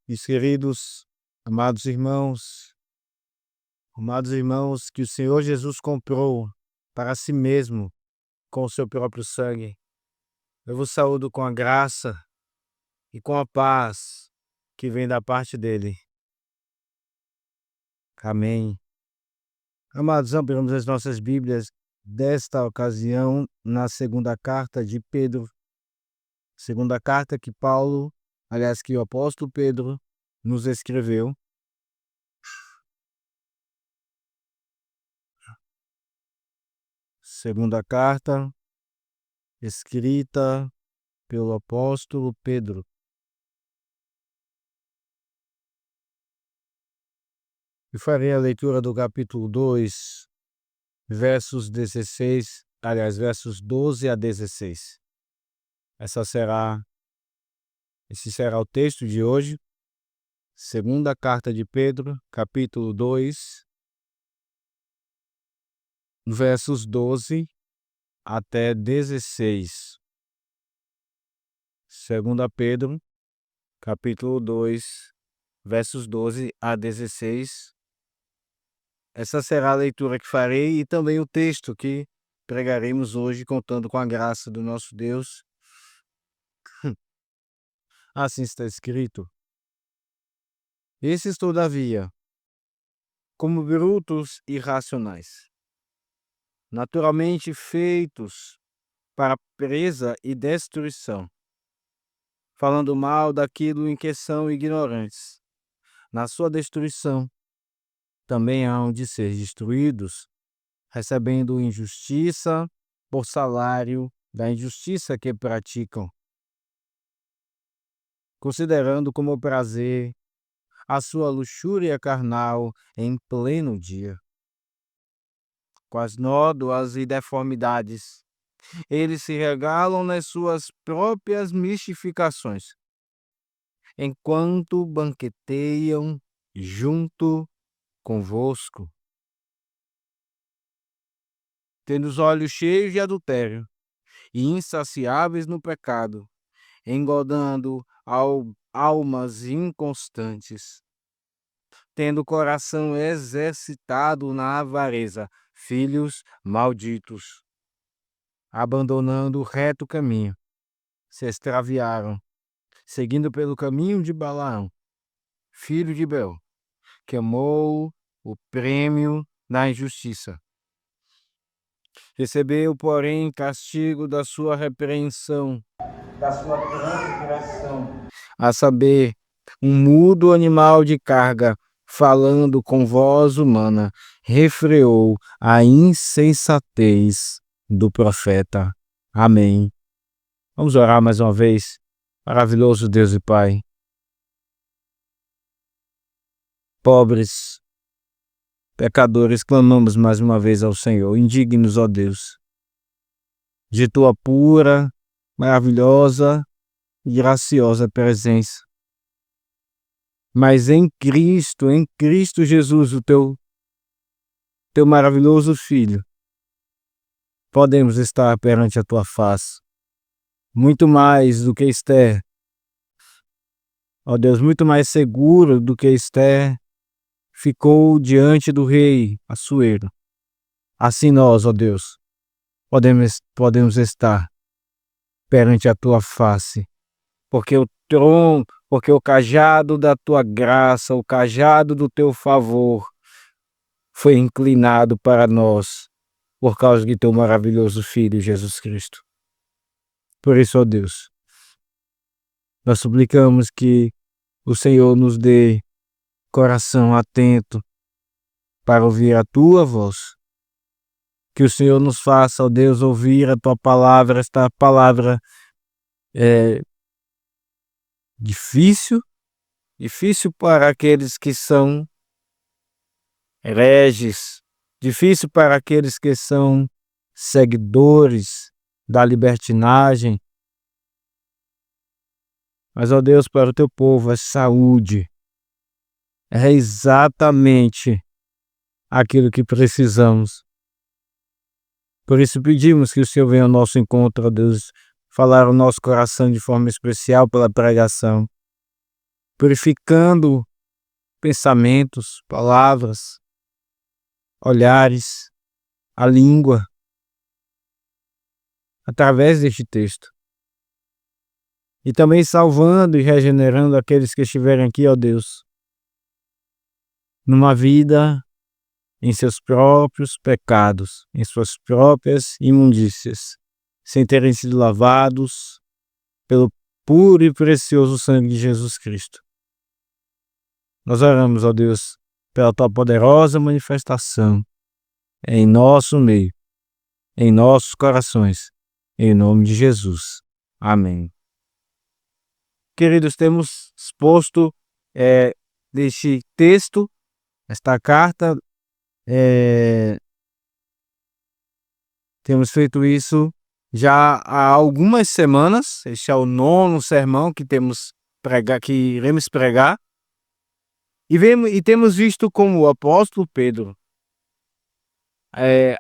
Meus queridos, amados irmãos, que o Senhor Jesus comprou para si mesmo com o seu próprio sangue. Eu vos saúdo com a graça e com a paz que vem da parte dele. Amém. Amados, abrimos as nossas Bíblias desta ocasião na segunda carta de Pedro. Segunda carta que que o apóstolo Pedro nos escreveu. Segunda carta escrita pelo apóstolo Pedro. E farei a leitura do capítulo 2, versos 12 a 16. Esse será o texto de hoje. Segunda carta de Pedro, capítulo 2, versos 12 até 16. Segunda Pedro, capítulo 2, versos 12 a 16. Essa será a leitura que farei e também o texto que pregaremos hoje, contando com a graça do nosso Deus. Assim está escrito: Esses, todavia, como brutos irracionais, naturalmente feitos para presa e destruição, falando mal daquilo em que são ignorantes, na sua destruição também hão de ser destruídos, recebendo injustiça por salário da injustiça que praticam, considerando como prazer a sua luxúria carnal em pleno dia. Com as nódoas e deformidades, eles se regalam nas suas próprias mistificações, enquanto banqueteiam junto convosco, tendo os olhos cheios de adultério e insaciáveis no pecado, engodando almas inconstantes, tendo o coração exercitado na avareza, filhos malditos, abandonando o reto caminho, se extraviaram, seguindo pelo caminho de Balaão, filho de Beor, que amou o prêmio da injustiça. Recebeu, porém, castigo da sua repreensão, da sua transgressão, a saber, um mudo animal de carga, falando com voz humana, refreou a insensatez do profeta. Amém. Vamos orar mais uma vez. Maravilhoso Deus e Pai. Pobres, pecadores, clamamos mais uma vez ao Senhor. Indigne-nos, ó Deus, de tua pura, maravilhosa e graciosa presença. Mas em Cristo Jesus, o teu maravilhoso Filho, podemos estar perante a tua face. Muito mais do que Esther, ó Deus, muito mais seguro do que Esther ficou diante do rei Assuero. Assim nós, ó Deus, podemos estar perante a tua face, porque o cajado da tua graça, o cajado do teu favor foi inclinado para nós por causa de teu maravilhoso Filho, Jesus Cristo. Por isso, ó Deus, nós suplicamos que o Senhor nos dê coração atento para ouvir a tua voz. Que o Senhor nos faça, ó Deus, ouvir a tua palavra. Esta palavra é difícil para aqueles que são hereges, difícil para aqueles que são seguidores da libertinagem. Mas, ó Deus, para o teu povo é saúde. É exatamente aquilo que precisamos. Por isso pedimos que o Senhor venha ao nosso encontro, ó Deus, falar o nosso coração de forma especial pela pregação. purificando pensamentos, palavras, olhares, a língua, através deste texto. E também salvando e regenerando aqueles que estiverem aqui, ó Deus, numa vida em seus próprios pecados, em suas próprias imundícias, sem terem sido lavados pelo puro e precioso sangue de Jesus Cristo. Nós oramos, ó Deus, pela tua poderosa manifestação em nosso meio, em nossos corações, em nome de Jesus. Amém. Queridos, temos exposto deste texto, esta carta, temos feito isso já há algumas semanas. Este é o 9º sermão que iremos pregar. E temos visto como o apóstolo Pedro,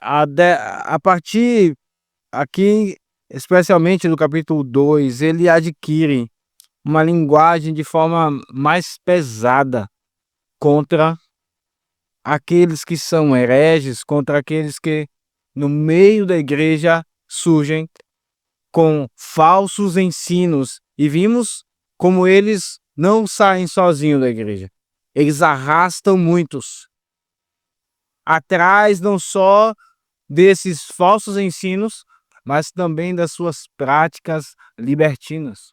a partir aqui, especialmente no capítulo 2, ele adquire uma linguagem de forma mais pesada contra aqueles que são hereges, contra aqueles que no meio da igreja surgem com falsos ensinos. E vimos como eles não saem sozinhos da igreja. Eles arrastam muitos atrás não só desses falsos ensinos, mas também das suas práticas libertinas.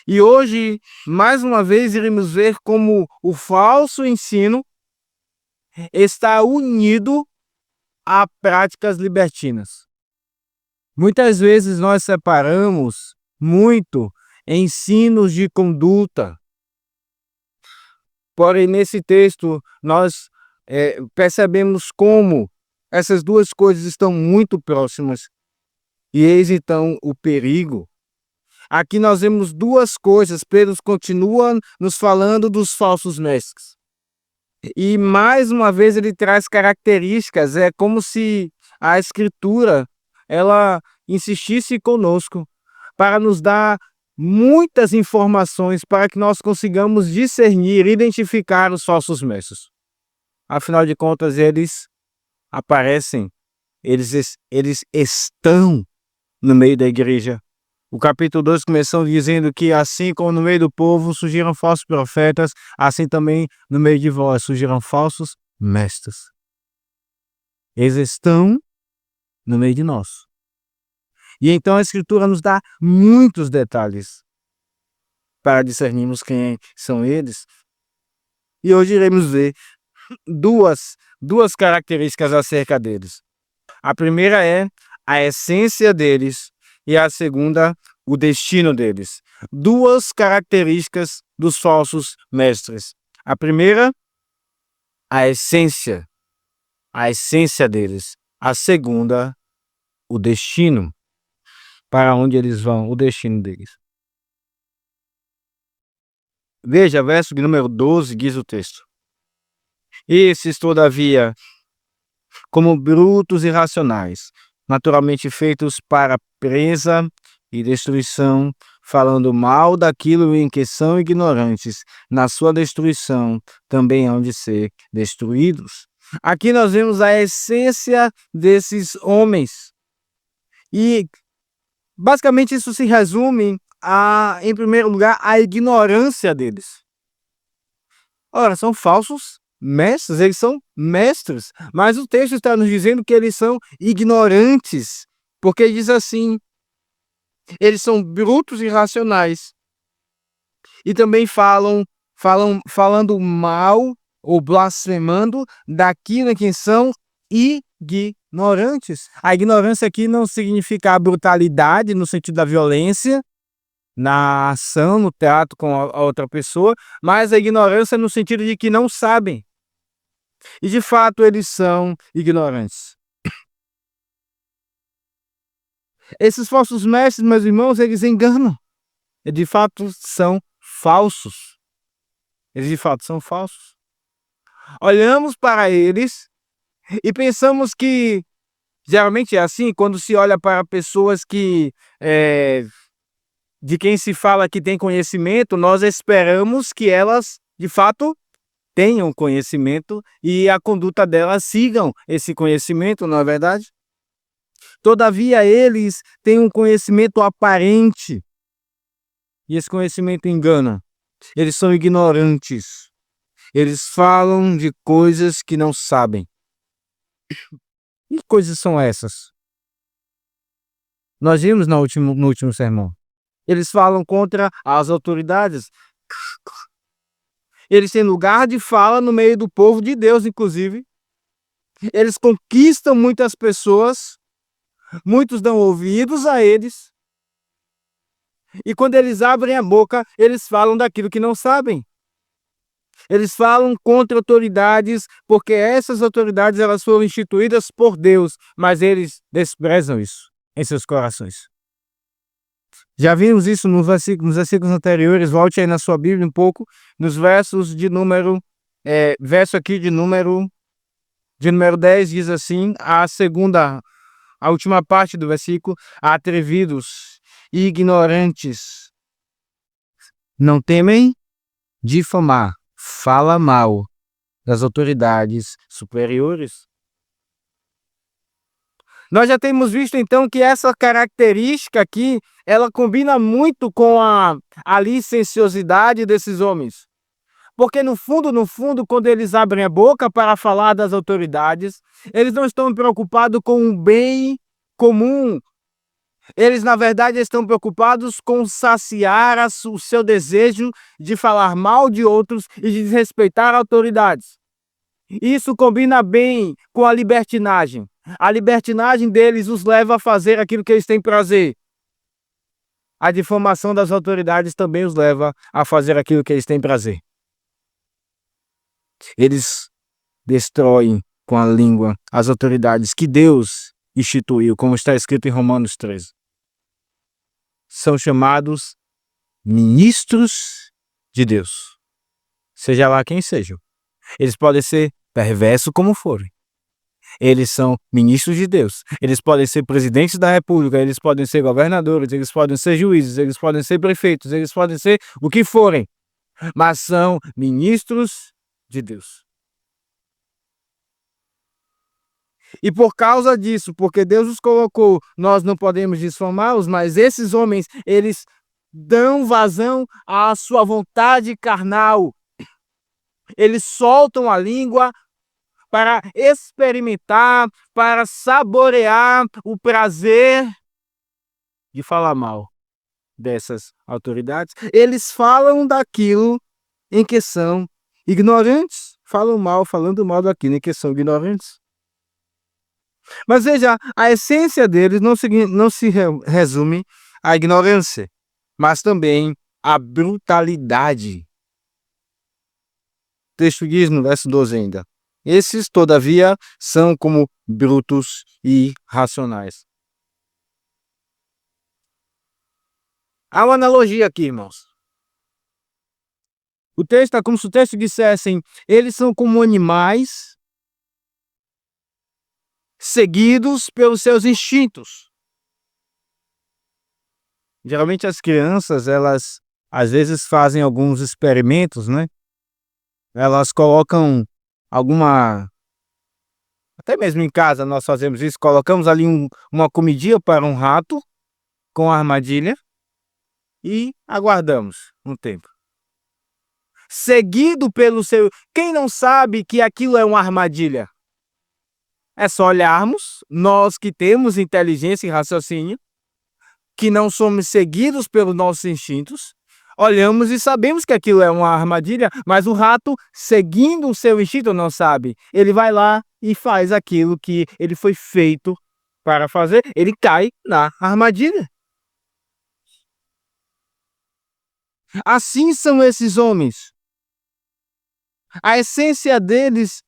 E hoje, mais uma vez, iremos ver como o falso ensino está unido a práticas libertinas. Muitas vezes nós separamos muito ensinos de conduta. Porém, nesse texto, nós percebemos como essas duas coisas estão muito próximas. E eis então o perigo. Aqui nós vemos duas coisas. Pedro continua nos falando dos falsos mestres. E mais uma vez ele traz características. É como se a Escritura ela insistisse conosco para nos dar muitas informações para que nós consigamos discernir, identificar os falsos mestres. Afinal de contas, eles aparecem, eles estão no meio da igreja. O capítulo 2 começou dizendo que assim como no meio do povo surgiram falsos profetas, assim também no meio de vós surgiram falsos mestres. Eles estão no meio de nós. E então a Escritura nos dá muitos detalhes para discernirmos quem são eles. E hoje iremos ver duas características acerca deles. A primeira é a essência deles e a segunda, o destino deles. Duas características dos falsos mestres. A primeira, a essência deles. A segunda, o destino, para onde eles vão, o destino deles. Veja, verso de número 12, diz o texto. Esses, todavia, como brutos e irracionais, naturalmente feitos para presa e destruição, falando mal daquilo em que são ignorantes, na sua destruição também hão de ser destruídos. Aqui nós vemos a essência desses homens. E basicamente isso se resume em primeiro lugar, a ignorância deles. Ora, são falsos mestres, eles são mestres, mas o texto está nos dizendo que eles são ignorantes, porque diz assim, eles são brutos e irracionais, e também falando mal ou blasfemando daquilo em que são ignorantes. A ignorância aqui não significa a brutalidade no sentido da violência, na ação, no trato com a outra pessoa, mas a ignorância no sentido de que não sabem. E de fato eles são ignorantes. Esses falsos mestres, meus irmãos, eles enganam. Eles de fato são falsos. Eles de fato são falsos. Olhamos para eles e pensamos que, geralmente é assim, quando se olha para pessoas que de quem se fala que tem conhecimento, nós esperamos que elas, de fato, tenham conhecimento e a conduta delas sigam esse conhecimento, não é verdade? Todavia, eles têm um conhecimento aparente e esse conhecimento engana. Eles são ignorantes. Eles falam de coisas que não sabem. Que coisas são essas? Nós vimos no último sermão. Eles falam contra as autoridades. Eles têm lugar de fala no meio do povo de Deus, inclusive. Eles conquistam muitas pessoas. Muitos dão ouvidos a eles. E quando eles abrem a boca, eles falam daquilo que não sabem. Eles falam contra autoridades, porque essas autoridades elas foram instituídas por Deus, mas eles desprezam isso em seus corações. Já vimos isso nos versículos anteriores. Volte aí na sua Bíblia um pouco, nos versos de número, verso aqui de número 10 diz assim, a última parte do versículo: atrevidos e ignorantes, não temem difamar, fala mal das autoridades superiores. Nós já temos visto então que essa característica aqui, ela combina muito com a licenciosidade desses homens. Porque no fundo, quando eles abrem a boca para falar das autoridades, eles não estão preocupados com o bem comum. Eles, na verdade, estão preocupados com saciar o seu desejo de falar mal de outros e de desrespeitar autoridades. Isso combina bem com a libertinagem. A libertinagem deles os leva a fazer aquilo que eles têm prazer. A difamação das autoridades também os leva a fazer aquilo que eles têm prazer. Eles destroem com a língua as autoridades que Deus instituiu, como está escrito em Romanos 13. São chamados ministros de Deus. Seja lá quem sejam. Eles podem ser perversos como forem. Eles são ministros de Deus. Eles podem ser presidentes da república, eles podem ser governadores, eles podem ser juízes, eles podem ser prefeitos, eles podem ser o que forem. Mas são ministros de Deus. E por causa disso, porque Deus os colocou, nós não podemos difamá-los, mas esses homens, eles dão vazão à sua vontade carnal. Eles soltam a língua para experimentar, para saborear o prazer de falar mal dessas autoridades. Eles falam daquilo em que são ignorantes, falando mal daquilo em que são ignorantes. Mas veja, a essência deles não se resume à ignorância, mas também à brutalidade. O texto diz no verso 12 ainda: esses, todavia, são como brutos e irracionais. Há uma analogia aqui, irmãos. O texto é como se o texto dissesse: eles são como animais seguidos pelos seus instintos. Geralmente as crianças, elas às vezes fazem alguns experimentos, né? Elas colocam até mesmo em casa nós fazemos isso, colocamos ali uma comidinha para um rato com armadilha e aguardamos um tempo. Seguido pelo seu... Quem não sabe que aquilo é uma armadilha? É só olharmos, nós que temos inteligência e raciocínio, que não somos seguidos pelos nossos instintos, olhamos e sabemos que aquilo é uma armadilha, mas o rato, seguindo o seu instinto, não sabe. Ele vai lá e faz aquilo que ele foi feito para fazer, ele cai na armadilha. Assim são esses homens. A essência deles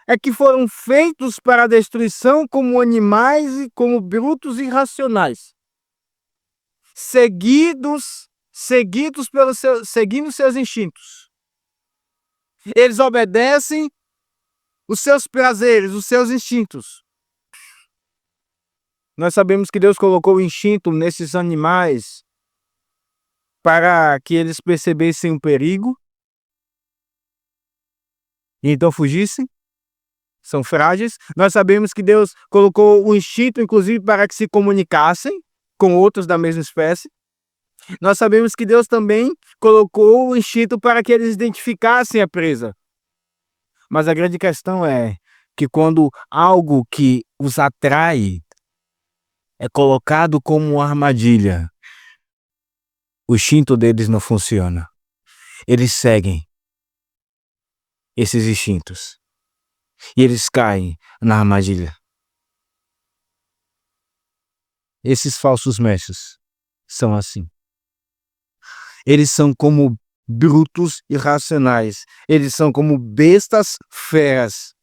é que foram feitos para a destruição como animais e como brutos irracionais. Seguindo seus instintos. Eles obedecem os seus prazeres, os seus instintos. Nós sabemos que Deus colocou o instinto nesses animais para que eles percebessem o perigo e então fugissem. São frágeis. Nós sabemos que Deus colocou o instinto, inclusive, para que se comunicassem com outros da mesma espécie. Nós sabemos que Deus também colocou o instinto para que eles identificassem a presa. Mas a grande questão é que quando algo que os atrai é colocado como uma armadilha, o instinto deles não funciona. Eles seguem esses instintos e eles caem na armadilha. Esses falsos mestres são assim. Eles são como brutos irracionais. Eles são como bestas feras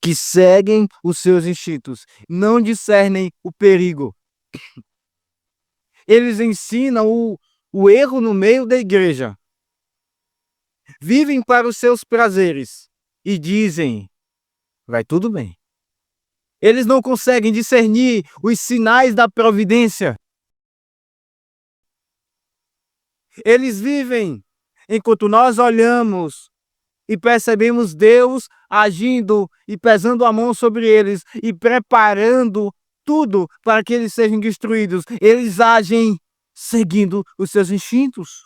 que seguem os seus instintos, não discernem o perigo. Eles ensinam o erro no meio da igreja. Vivem para os seus prazeres e dizem: vai tudo bem. Eles não conseguem discernir os sinais da providência. Eles vivem enquanto nós olhamos e percebemos Deus agindo e pesando a mão sobre eles e preparando tudo para que eles sejam destruídos. Eles agem seguindo os seus instintos.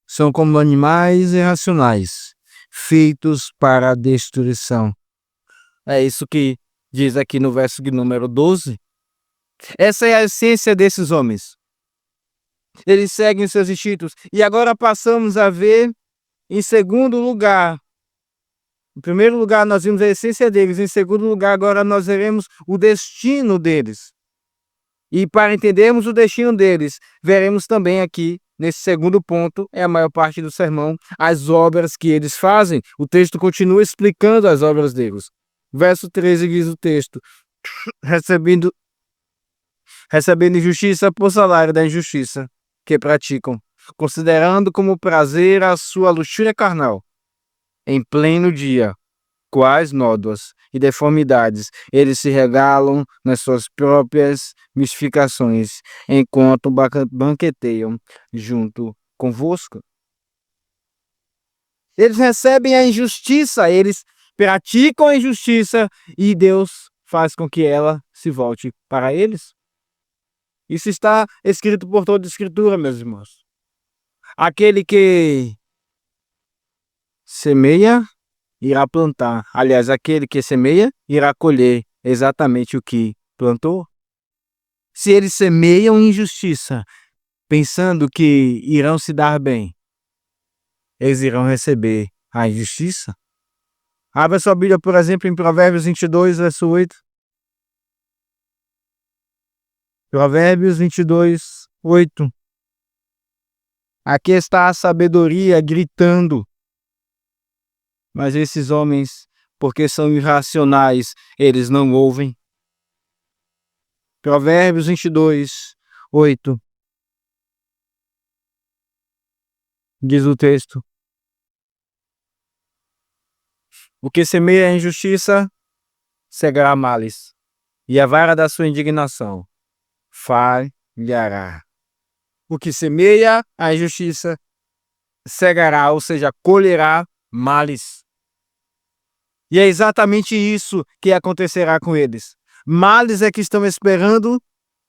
São como animais irracionais, feitos para a destruição. É isso que diz aqui no verso de número 12. Essa é a essência desses homens. Eles seguem os seus instintos. E agora passamos a ver, em segundo lugar, em primeiro lugar nós vimos a essência deles, em segundo lugar agora nós veremos o destino deles. E para entendermos o destino deles, veremos também aqui, nesse segundo ponto, é a maior parte do sermão, as obras que eles fazem. O texto continua explicando as obras deles. Verso 13 diz o texto: recebendo injustiça por salário da injustiça que praticam, considerando como prazer a sua luxúria carnal. Em pleno dia, quais nódoas e deformidades eles se regalam nas suas próprias mistificações, enquanto banqueteiam junto convosco. Eles recebem a injustiça, eles praticam a injustiça e Deus faz com que ela se volte para eles. Isso está escrito por toda a Escritura, meus irmãos. Aquele que semeia, irá plantar. Aliás, aquele que semeia, irá colher exatamente o que plantou. Se eles semeiam injustiça, pensando que irão se dar bem, eles irão receber a injustiça. Abra sua Bíblia, por exemplo, em Provérbios 22, verso 8. Provérbios 22, 8. Aqui está a sabedoria gritando. Mas esses homens, porque são irracionais, eles não ouvem. Provérbios 22, 8. Diz o texto: o que semeia a injustiça, cegará males, e a vara da sua indignação falhará. O que semeia a injustiça, cegará, ou seja, colherá males. E é exatamente isso que acontecerá com eles. Males é que estão esperando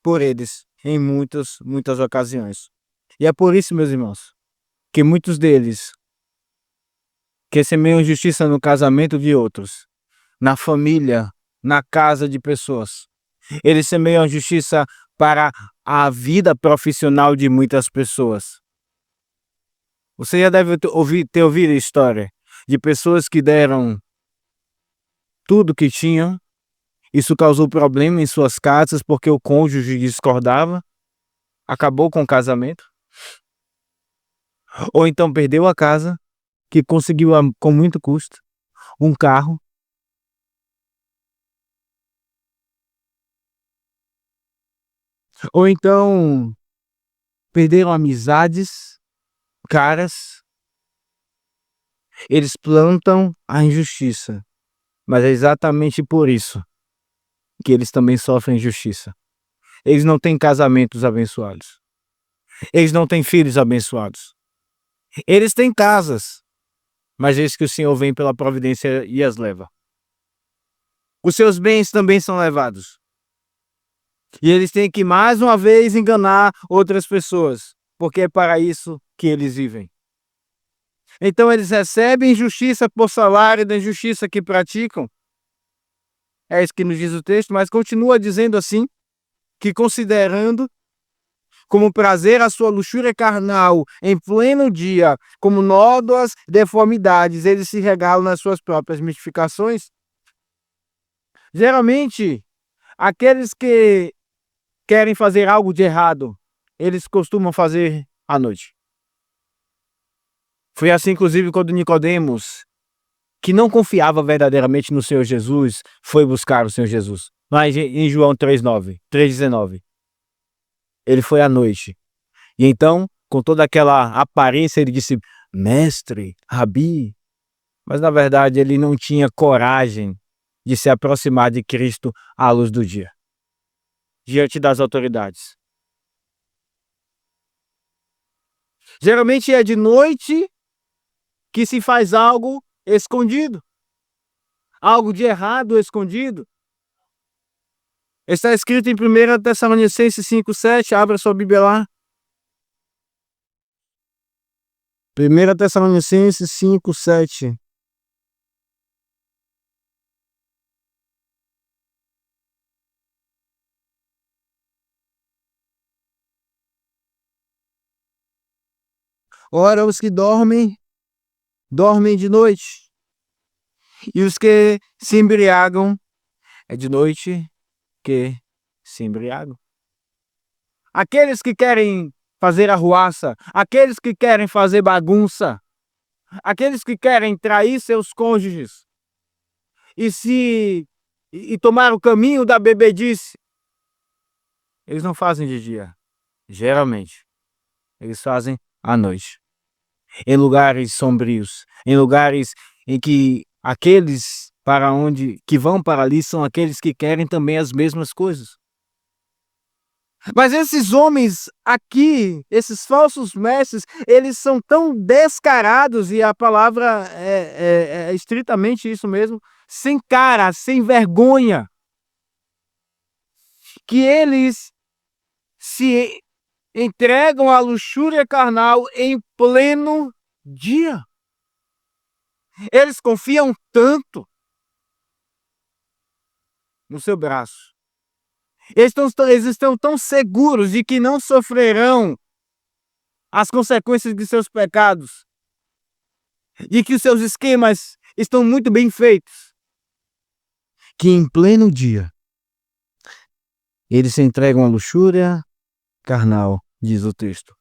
por eles em muitas ocasiões. E é por isso, meus irmãos, que muitos deles que semeiam justiça no casamento de outros, na família, na casa de pessoas, eles semeiam justiça para a vida profissional de muitas pessoas. Você já deve ter ouvido a história de pessoas que deram tudo que tinham. Isso causou problema em suas casas porque o cônjuge discordava, acabou com o casamento. Ou então perdeu a casa, que conseguiu com muito custo, um carro. Ou então perderam amizades caras. Eles plantam a injustiça, mas é exatamente por isso que eles também sofrem injustiça. eles não têm casamentos abençoados. Eles não têm filhos abençoados. Eles têm casas, mas eis que o Senhor vem pela providência e as leva. Os seus bens também são levados. E eles têm que, mais uma vez, enganar outras pessoas, porque é para isso que eles vivem. Então eles recebem injustiça por salário da injustiça que praticam. É isso que nos diz o texto, mas continua dizendo assim, que considerando como prazer a sua luxúria carnal em pleno dia, como nódoas deformidades, eles se regalam nas suas próprias mistificações. Geralmente, aqueles que querem fazer algo de errado, eles costumam fazer à noite. Foi assim, inclusive, quando Nicodemos, que não confiava verdadeiramente no Senhor Jesus, foi buscar o Senhor Jesus. Lá em João 3:19. Ele foi à noite. E então, com toda aquela aparência, ele disse, mestre, rabi. Mas, na verdade, ele não tinha coragem de se aproximar de Cristo à luz do dia, diante das autoridades. Geralmente é de noite que se faz algo escondido. Algo de errado escondido. Está escrito em 1 Tessalonicenses 5:7, abra sua Bíblia lá. 1 Tessalonicenses 5:7. Ora, os que dormem, dormem de noite. E os que se embriagam, é de noite que se embriagam. Aqueles que querem fazer arruaça, aqueles que querem fazer bagunça, aqueles que querem trair seus cônjuges e tomar o caminho da bebedice, eles não fazem de dia. Geralmente, eles fazem à noite. Em lugares sombrios, em lugares em que aqueles para onde que vão para ali são aqueles que querem também as mesmas coisas. Mas esses homens aqui, esses falsos mestres, eles são tão descarados, e a palavra é estritamente isso mesmo, sem cara, sem vergonha, que eles se entregam à luxúria carnal em pleno dia. Eles confiam tanto no seu braço. Eles estão tão seguros de que não sofrerão as consequências de seus pecados, de que os seus esquemas estão muito bem feitos, que em pleno dia eles se entregam à luxúria carnal, diz o texto.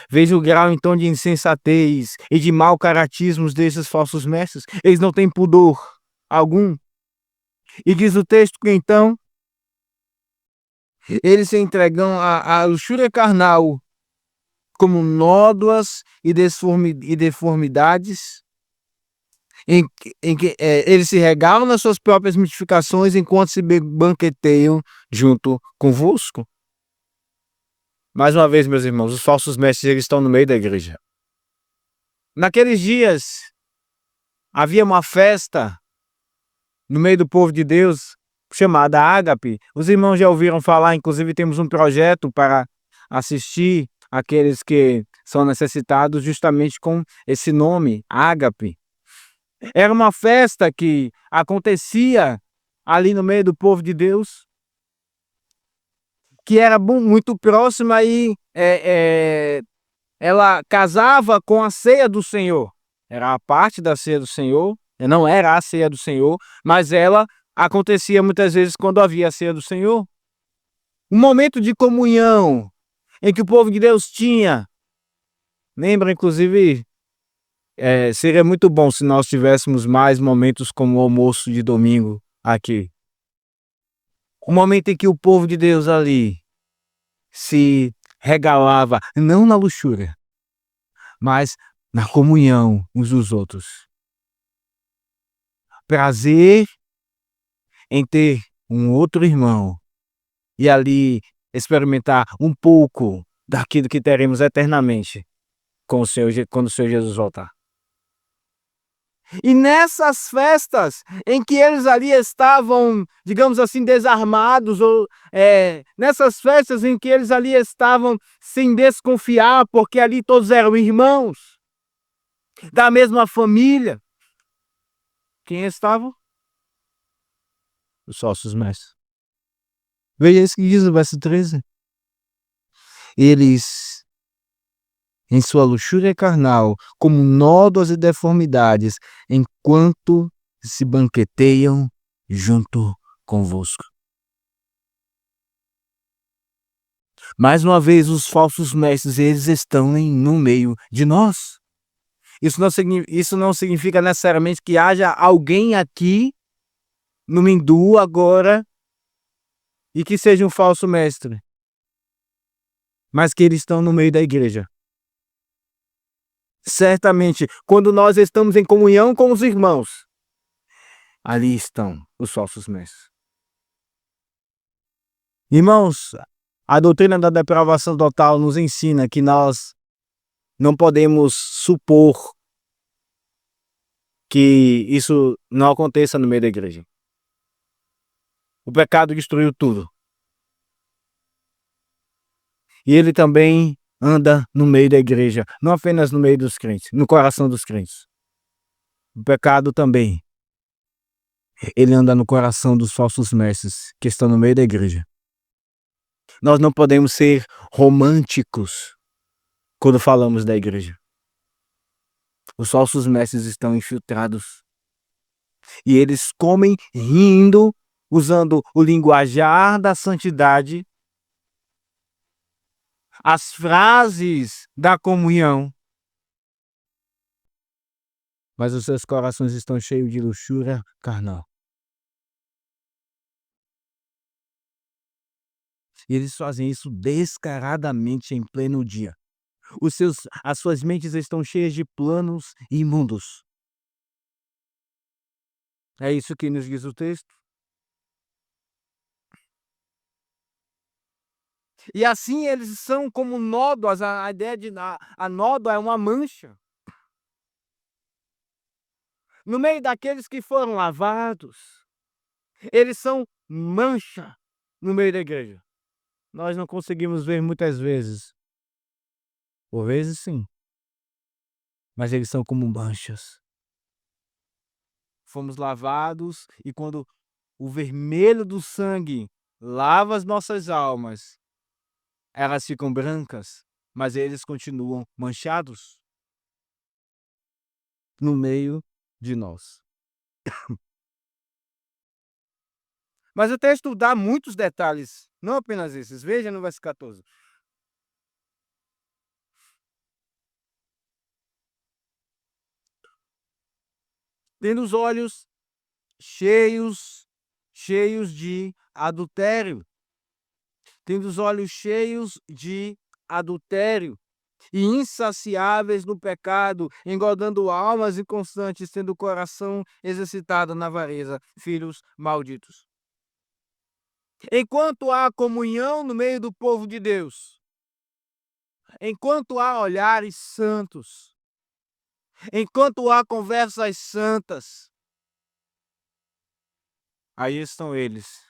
Veja o grau então de insensatez e de mau caratismos desses falsos mestres. Eles não têm pudor algum. E diz o texto que então eles se entregam à luxúria carnal como nódoas e deformidades, em que eles se regalam nas suas próprias mistificações enquanto se banqueteiam junto convosco. Mais uma vez, meus irmãos, os falsos mestres eles estão no meio da igreja. Naqueles dias, havia uma festa no meio do povo de Deus chamada Ágape. Os irmãos já ouviram falar, inclusive temos um projeto para assistir aqueles que são necessitados justamente com esse nome, Ágape. Era uma festa que acontecia ali no meio do povo de Deus, que era muito próxima e ela casava com a ceia do Senhor. Era a parte da ceia do Senhor, não era a ceia do Senhor, mas ela acontecia muitas vezes quando havia a ceia do Senhor. Um momento de comunhão em que o povo de Deus tinha. Lembra, inclusive, seria muito bom se nós tivéssemos mais momentos como o almoço de domingo aqui. Um momento em que o povo de Deus ali se regalava, não na luxúria, mas na comunhão uns dos outros. Prazer em ter um outro irmão e ali experimentar um pouco daquilo que teremos eternamente com o Senhor quando o Senhor Jesus voltar. E nessas festas em que eles ali estavam, digamos assim, desarmados, ou nessas festas em que eles ali estavam sem desconfiar, porque ali todos eram irmãos, da mesma família, quem estavam? Os sócios mestres. Veja isso que diz no verso 13. Eles, em sua luxúria carnal, como nódoas e deformidades, enquanto se banqueteiam junto convosco. Mais uma vez, os falsos mestres, eles estão no meio de nós. Isso não significa necessariamente que haja alguém aqui no Mindu agora e que seja um falso mestre, mas que eles estão no meio da igreja. Certamente, quando nós estamos em comunhão com os irmãos, ali estão os falsos mestres. Irmãos, a doutrina da depravação total nos ensina que nós não podemos supor que isso não aconteça no meio da igreja. O pecado destruiu tudo. E ele também anda no meio da igreja, não apenas no meio dos crentes, no coração dos crentes. O pecado também, ele anda no coração dos falsos mestres que estão no meio da igreja. Nós não podemos ser românticos quando falamos da igreja. Os falsos mestres estão infiltrados. E eles comem rindo, usando o linguajar da santidade, as frases da comunhão, mas os seus corações estão cheios de luxúria carnal. E eles fazem isso descaradamente em pleno dia. As suas mentes estão cheias de planos imundos. É isso que nos diz o texto. E assim eles são como nódoas, a ideia de a nódoa é uma mancha. No meio daqueles que foram lavados, eles são mancha no meio da igreja. Nós não conseguimos ver muitas vezes. Por vezes sim. Mas eles são como manchas. Fomos lavados e quando o vermelho do sangue lava as nossas almas, elas ficam brancas, mas eles continuam manchados no meio de nós. Mas o texto dá muitos detalhes, não apenas esses. Veja no verso 14. Tendo os olhos cheios de adultério. Tendo os olhos cheios de adultério. E insaciáveis no pecado, engordando almas inconstantes, tendo o coração exercitado na avareza, filhos malditos. Enquanto há comunhão no meio do povo de Deus, enquanto há olhares santos, enquanto há conversas santas, aí estão eles,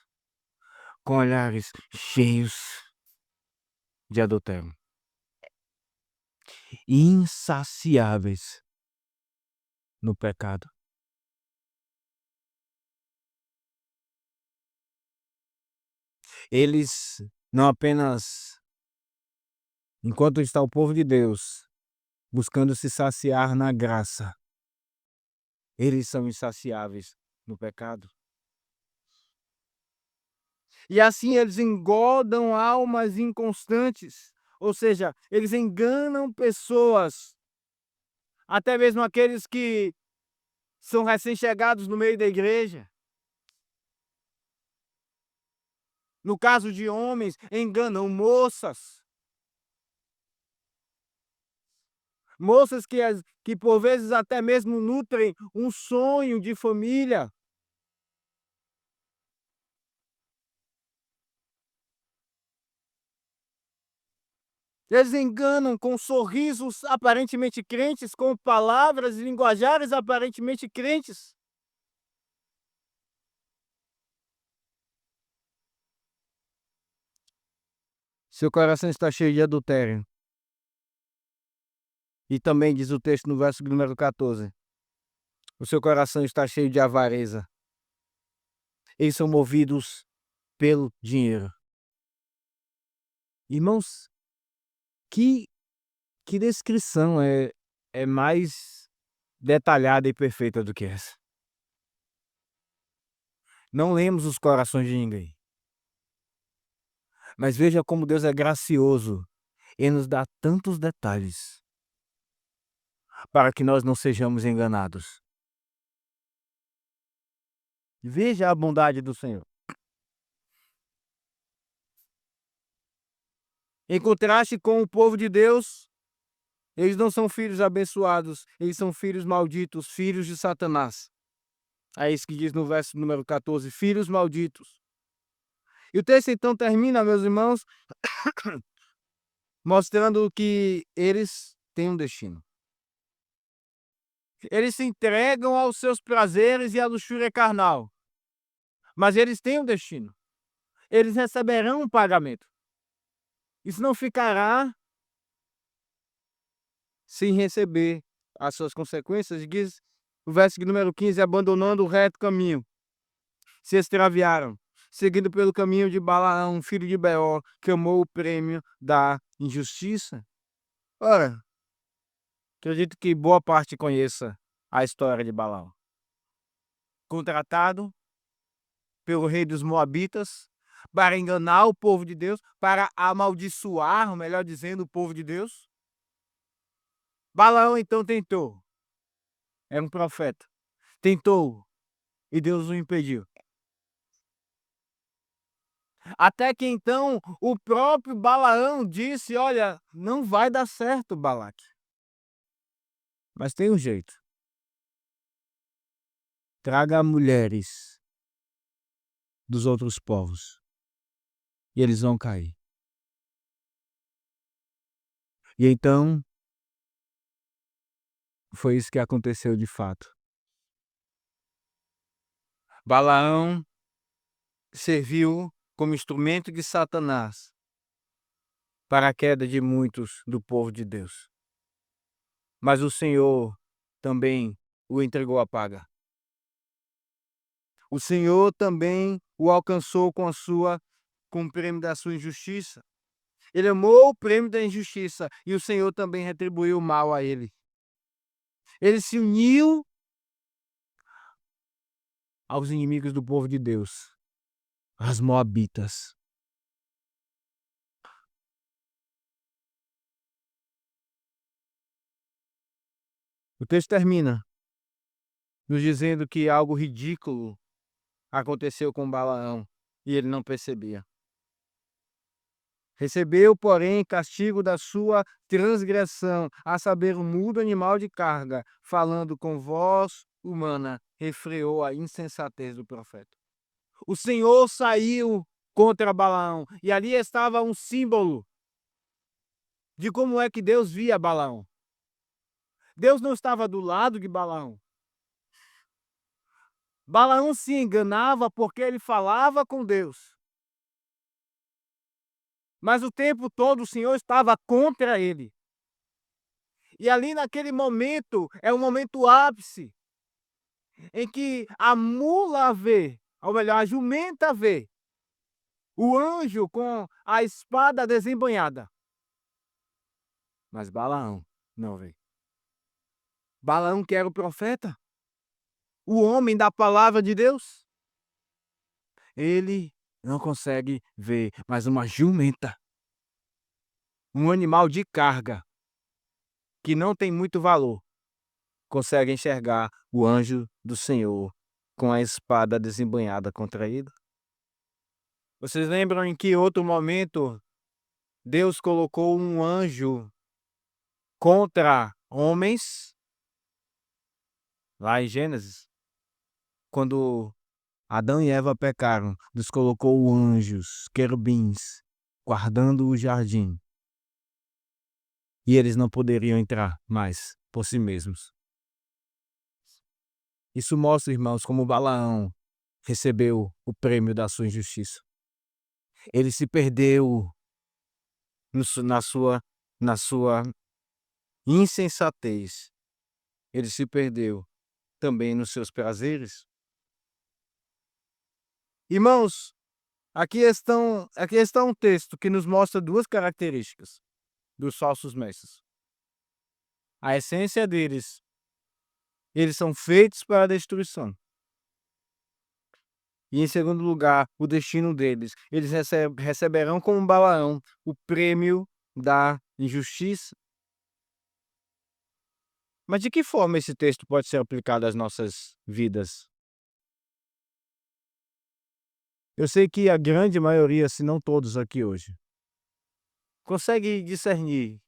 com olhares cheios de adultério, insaciáveis no pecado. Eles não apenas, enquanto está o povo de Deus buscando se saciar na graça, eles são insaciáveis no pecado. E assim eles engordam almas inconstantes, ou seja, eles enganam pessoas, até mesmo aqueles que são recém-chegados no meio da igreja. No caso de homens, enganam moças. Moças que por vezes até mesmo nutrem um sonho de família. Eles enganam com sorrisos aparentemente crentes, com palavras e linguajares aparentemente crentes. Seu coração está cheio de adultério. E também diz o texto no verso número 14: o seu coração está cheio de avareza. Eles são movidos pelo dinheiro. Irmãos, que, que descrição é mais detalhada e perfeita do que essa? Não lemos os corações de ninguém. Mas veja como Deus é gracioso e nos dá tantos detalhes para que nós não sejamos enganados. Veja a bondade do Senhor. Em contraste com o povo de Deus, eles não são filhos abençoados, eles são filhos malditos, filhos de Satanás. É isso que diz no verso número 14, filhos malditos. E o texto então termina, meus irmãos, mostrando que eles têm um destino. Eles se entregam aos seus prazeres e à luxúria carnal, mas eles têm um destino. Eles receberão um pagamento. Isso não ficará sem receber as suas consequências. Diz o verso número 15, abandonando o reto caminho, se extraviaram, seguindo pelo caminho de Balaão, filho de Beor, que amou o prêmio da injustiça. Ora, acredito que boa parte conheça a história de Balaão. Contratado pelo rei dos Moabitas para enganar o povo de Deus, para amaldiçoar, melhor dizendo, o povo de Deus. Balaão então tentou, era um profeta, tentou e Deus o impediu. Até que então o próprio Balaão disse: olha, não vai dar certo, Balaque. Mas tem um jeito. Traga mulheres dos outros povos e eles vão cair. E então foi isso que aconteceu de fato. Balaão serviu como instrumento de Satanás para a queda de muitos do povo de Deus. Mas o Senhor também o entregou à paga. O Senhor também o alcançou com o prêmio da sua injustiça. Ele amou o prêmio da injustiça e o Senhor também retribuiu o mal a ele. Ele se uniu aos inimigos do povo de Deus, as Moabitas. O texto termina nos dizendo que algo ridículo aconteceu com Balaão e ele não percebia. Recebeu, porém, castigo da sua transgressão, a saber, o mudo animal de carga, falando com voz humana, refreou a insensatez do profeta. O Senhor saiu contra Balaão, e ali estava um símbolo de como é que Deus via Balaão. Deus não estava do lado de Balaão. Balaão se enganava porque ele falava com Deus. Mas o tempo todo o Senhor estava contra ele. E ali naquele momento, é o momento ápice, em que a mula vê, ou melhor, a jumenta vê, o anjo com a espada desembanhada. Mas Balaão não vê. Balaão que era o profeta, o homem da palavra de Deus, ele não consegue ver, mas uma jumenta, um animal de carga, que não tem muito valor, consegue enxergar o anjo do Senhor com a espada desembanhada contra ele. Vocês lembram em que outro momento Deus colocou um anjo contra homens? Lá em Gênesis, quando Adão e Eva pecaram, Deus colocou anjos, querubins, guardando o jardim. e eles não poderiam entrar mais por si mesmos. Isso mostra, irmãos, como Balaão recebeu o prêmio da sua injustiça. Ele se perdeu na sua insensatez. Ele se perdeu também nos seus prazeres. Irmãos, aqui está um texto que nos mostra duas características dos falsos mestres. A essência deles, eles são feitos para a destruição. E em segundo lugar, o destino deles. Eles receberão como Balaão o prêmio da injustiça. Mas de que forma esse texto pode ser aplicado às nossas vidas? Eu sei que a grande maioria, se não todos aqui hoje, consegue discernir,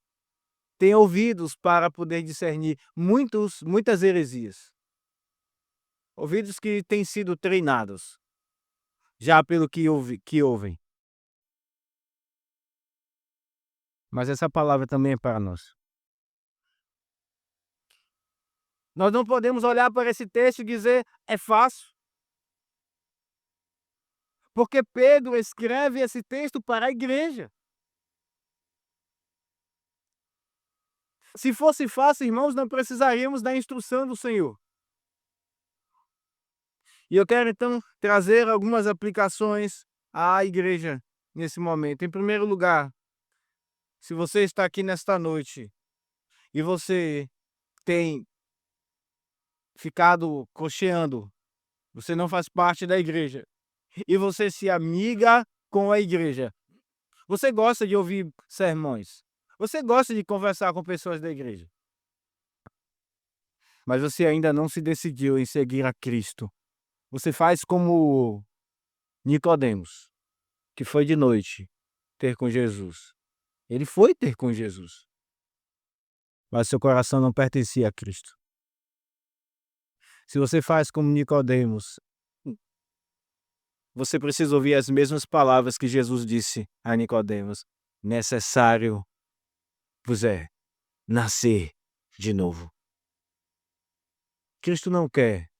tem ouvidos para poder discernir muitas heresias. Ouvidos que têm sido treinados já pelo que ouvem. Mas essa palavra também é para nós. Nós não podemos olhar para esse texto e dizer, é fácil. Porque Pedro escreve esse texto para a igreja. Se fosse fácil, irmãos, não precisaríamos da instrução do Senhor. E eu quero então trazer algumas aplicações à igreja nesse momento. Em primeiro lugar, se você está aqui nesta noite e você tem ficado cocheando, você não faz parte da igreja e você se amiga com a igreja, você gosta de ouvir sermões, você gosta de conversar com pessoas da igreja, mas você ainda não se decidiu em seguir a Cristo. Você faz como Nicodemos, que foi de noite ter com Jesus. Ele foi ter com Jesus, mas seu coração não pertencia a Cristo. Se você faz como Nicodemos, você precisa ouvir as mesmas palavras que Jesus disse a Nicodemos: necessário vos é nascer de novo. Cristo não quer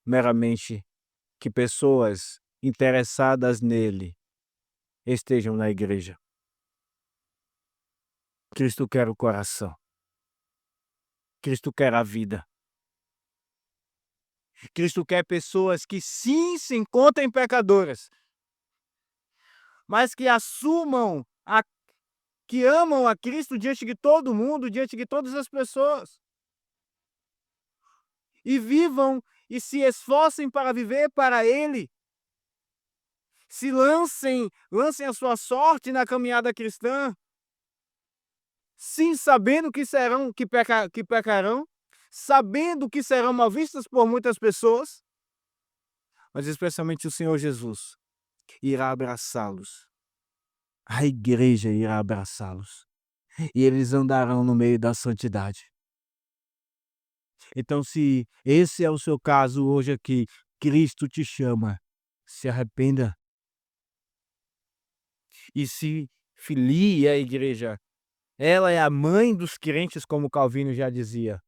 meramente que pessoas interessadas nele estejam na igreja. Cristo quer o coração. Cristo quer a vida. Cristo quer pessoas que sim se encontrem pecadoras, mas que assumam que amam a Cristo diante de todo mundo, diante de todas as pessoas. E vivam e se esforcem para viver para Ele. Se lancem a sua sorte na caminhada cristã, sim, sabendo que pecarão, sabendo que serão mal vistas por muitas pessoas, mas especialmente o Senhor Jesus irá abraçá-los. A igreja irá abraçá-los. E eles andarão no meio da santidade. Então, se esse é o seu caso hoje aqui, Cristo te chama, se arrependa e se filie à igreja. Ela é a mãe dos crentes, como Calvino já dizia.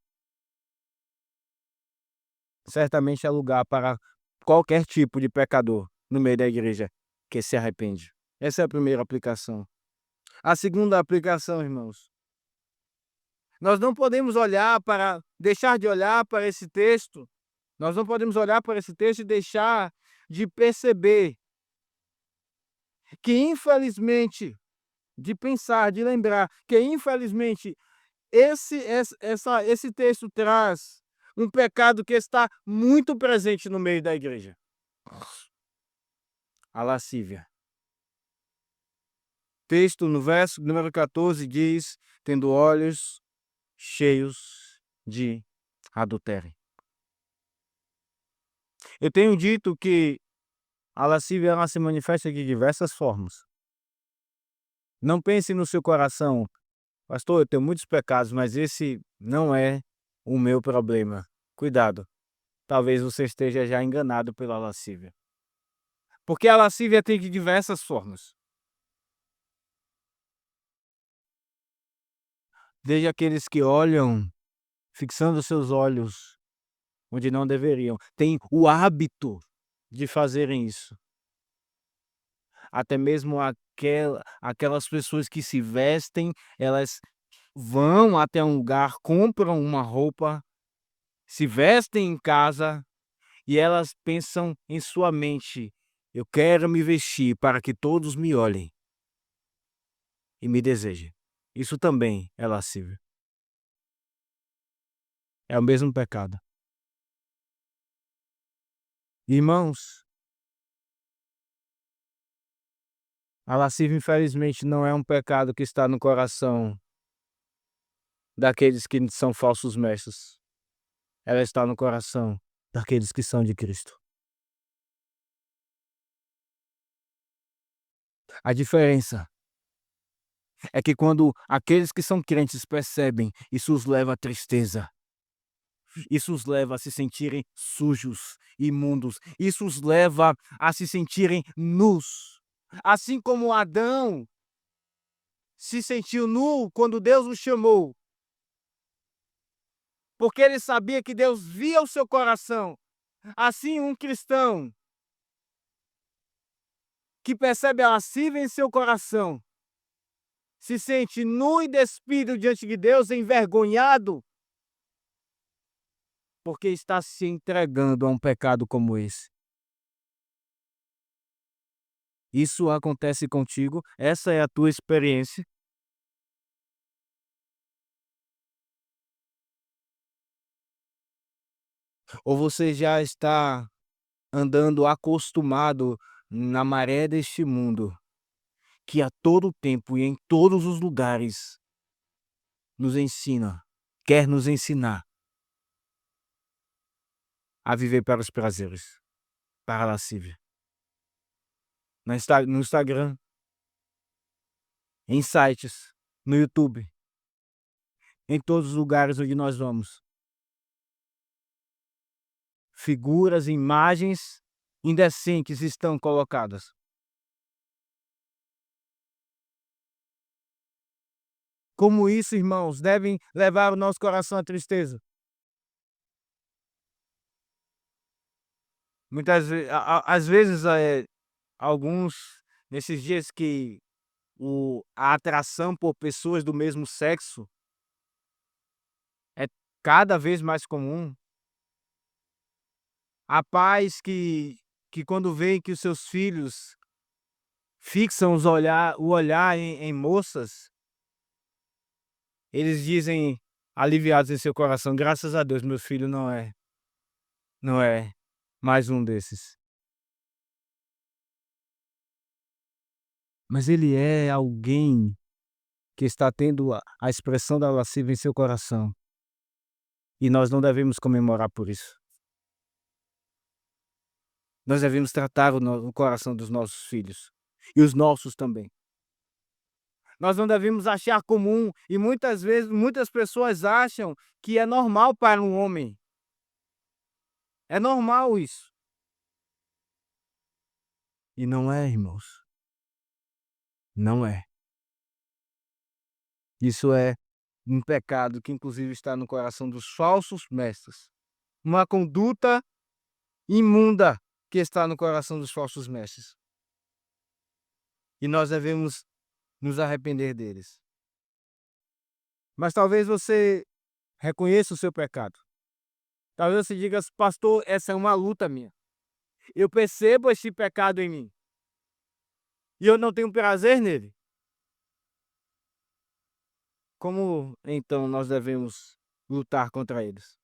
Certamente é lugar para qualquer tipo de pecador no meio da igreja que se arrepende. Essa é a primeira aplicação. A segunda aplicação, irmãos, nós não podemos deixar de olhar para esse texto. Nós não podemos olhar para esse texto e deixar de perceber que, infelizmente, de lembrar que, infelizmente, esse texto traz um pecado que está muito presente no meio da igreja. A lascívia. Texto no verso número 14 diz: tendo olhos cheios de adultério. Eu tenho dito que a lascívia ela se manifesta de diversas formas. Não pense no seu coração: pastor, eu tenho muitos pecados, mas esse não é o meu problema. Cuidado, talvez você esteja já enganado pela lascívia. Porque a lascívia tem de diversas formas. desde aqueles que olham, fixando seus olhos onde não deveriam, têm o hábito de fazerem isso. Até mesmo aquelas pessoas que se vestem, elas vão até um lugar, compram uma roupa, se vestem em casa e elas pensam em sua mente: "Eu quero me vestir para que todos me olhem e me desejem". Isso também é lascívia, é o mesmo pecado. Irmãos, a lascívia infelizmente não é um pecado que está no coração daqueles que são falsos mestres, ela está no coração daqueles que são de Cristo. A diferença é que quando aqueles que são crentes percebem, isso os leva à tristeza, isso os leva a se sentirem sujos, imundos, isso os leva a se sentirem nus. Assim como Adão se sentiu nu quando Deus o chamou, porque ele sabia que Deus via o seu coração. Assim, um cristão que percebe a lascívia em seu coração se sente nu e despido diante de Deus, envergonhado, porque está se entregando a um pecado como esse. Isso acontece contigo? Essa é a tua experiência? Ou você já está andando acostumado na maré deste mundo, que a todo tempo e em todos os lugares nos ensina, quer nos ensinar a viver para os prazeres, para a lascívia? No Instagram, em sites, no YouTube, em todos os lugares onde nós vamos. Figuras, imagens indecentes estão colocadas. Como isso, irmãos, devem levar o nosso coração à tristeza. Muitas vezes, às vezes, alguns nesses dias que a atração por pessoas do mesmo sexo é cada vez mais comum. Há pais que quando veem que os seus filhos fixam o olhar em moças, eles dizem, aliviados em seu coração: "Graças a Deus, meu filho não é mais um desses". Mas ele é alguém que está tendo a expressão da lascívia em seu coração, e nós não devemos comemorar por isso. Nós devemos tratar o coração dos nossos filhos, e os nossos também. Nós não devemos achar comum, e muitas vezes muitas pessoas acham que é normal para um homem. É normal isso. E não é, irmãos, não é. Isso é um pecado que inclusive está no coração dos falsos mestres. Uma conduta imunda que está no coração dos falsos mestres. E nós devemos nos arrepender deles. Mas talvez você reconheça o seu pecado. Talvez você diga: "Pastor, essa é uma luta minha. Eu percebo esse pecado em mim e eu não tenho prazer nele". Como então nós devemos lutar contra eles?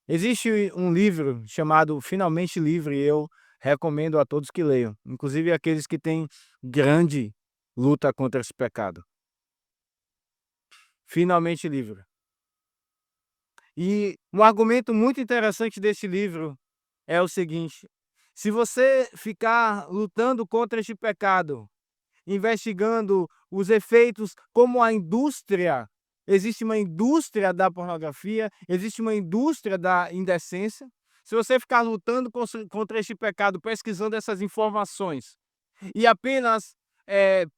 Existe um livro chamado Finalmente Livre, e eu recomendo a todos que leiam, inclusive aqueles que têm grande luta contra esse pecado. Finalmente Livre. E um argumento muito interessante desse livro é o seguinte: se você ficar lutando contra este pecado, investigando os efeitos, como a indústria, existe uma indústria da pornografia, existe uma indústria da indecência. Se você ficar lutando contra este pecado, pesquisando essas informações e apenas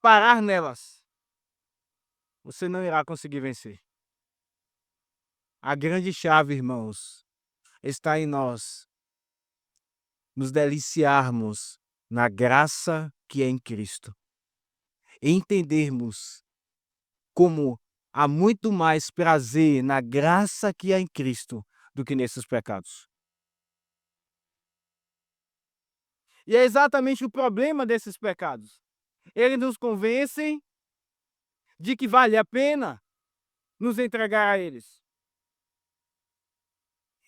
parar nelas, você não irá conseguir vencer. A grande chave, irmãos, está em nós nos deliciarmos na graça que é em Cristo. Entendermos como há muito mais prazer na graça que há em Cristo do que nesses pecados. E é exatamente o problema desses pecados. Eles nos convencem de que vale a pena nos entregar a eles.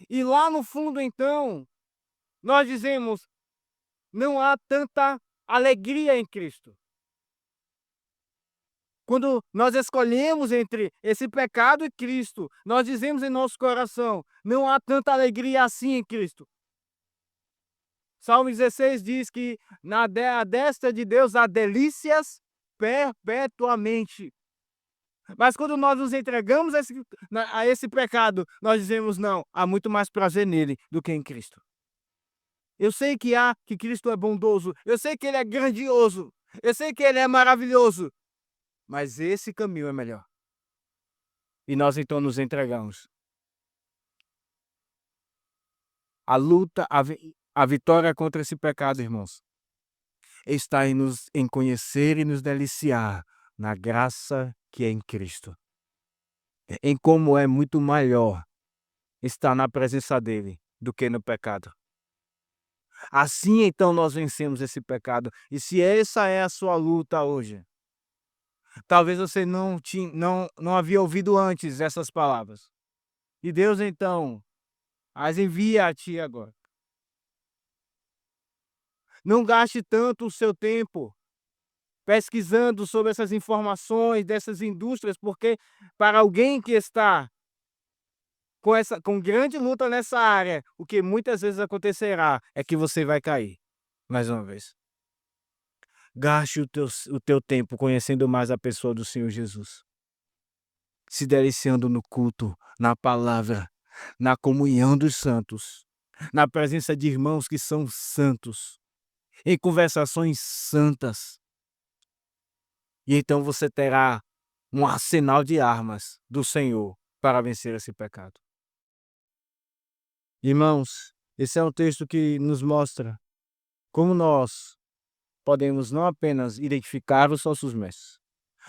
E lá no fundo, então, nós dizemos: não há tanta alegria em Cristo. Quando nós escolhemos entre esse pecado e Cristo, nós dizemos em nosso coração: não há tanta alegria assim em Cristo. Salmo 16 diz que à destra de Deus há delícias perpetuamente. Mas quando nós nos entregamos a esse pecado, nós dizemos: não, há muito mais prazer nele do que em Cristo. Eu sei que Cristo é bondoso, eu sei que ele é grandioso, eu sei que ele é maravilhoso, mas esse caminho é melhor. E nós então nos entregamos. A luta, a vitória contra esse pecado, irmãos, está em conhecer e nos deliciar na graça que é em Cristo. Em como é muito maior estar na presença dele do que no pecado. Assim então nós vencemos esse pecado. E se essa é a sua luta hoje, talvez você não havia ouvido antes essas palavras. E Deus então as envia a ti agora. Não gaste tanto o seu tempo pesquisando sobre essas informações dessas indústrias, porque para alguém que está com grande luta nessa área, o que muitas vezes acontecerá é que você vai cair, mais uma vez. Gaste o teu tempo conhecendo mais a pessoa do Senhor Jesus, se deliciando no culto, na palavra, na comunhão dos santos, na presença de irmãos que são santos, em conversações santas. E então você terá um arsenal de armas do Senhor para vencer esse pecado. Irmãos, esse é um texto que nos mostra como nós podemos não apenas identificar os nossos mestres,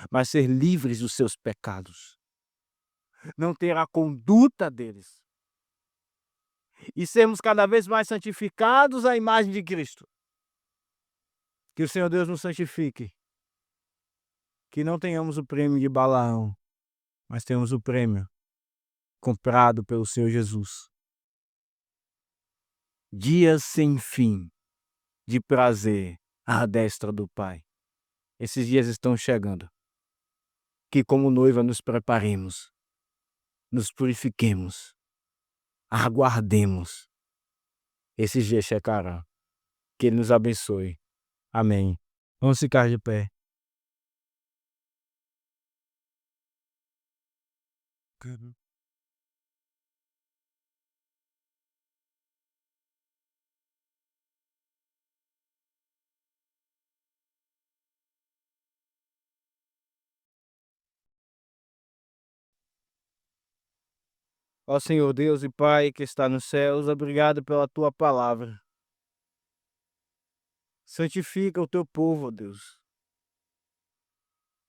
mas ser livres dos seus pecados, não ter a conduta deles e sermos cada vez mais santificados à imagem de Cristo. Que o Senhor Deus nos santifique, que não tenhamos o prêmio de Balaão, mas tenhamos o prêmio comprado pelo Senhor Jesus. Dias sem fim de prazer à destra do Pai. Esses dias estão chegando. Que como noiva nos preparemos, nos purifiquemos, aguardemos. Esses dias chegarão. Que Ele nos abençoe. Amém. Vamos ficar de pé. Ó Senhor Deus e Pai que está nos céus, obrigado pela Tua palavra. Santifica o Teu povo, ó Deus.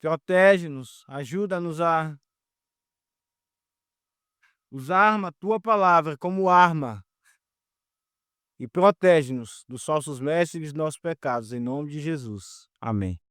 Protege-nos, ajuda-nos a usar a Tua palavra como arma e protege-nos dos falsos mestres e dos nossos pecados, em nome de Jesus. Amém.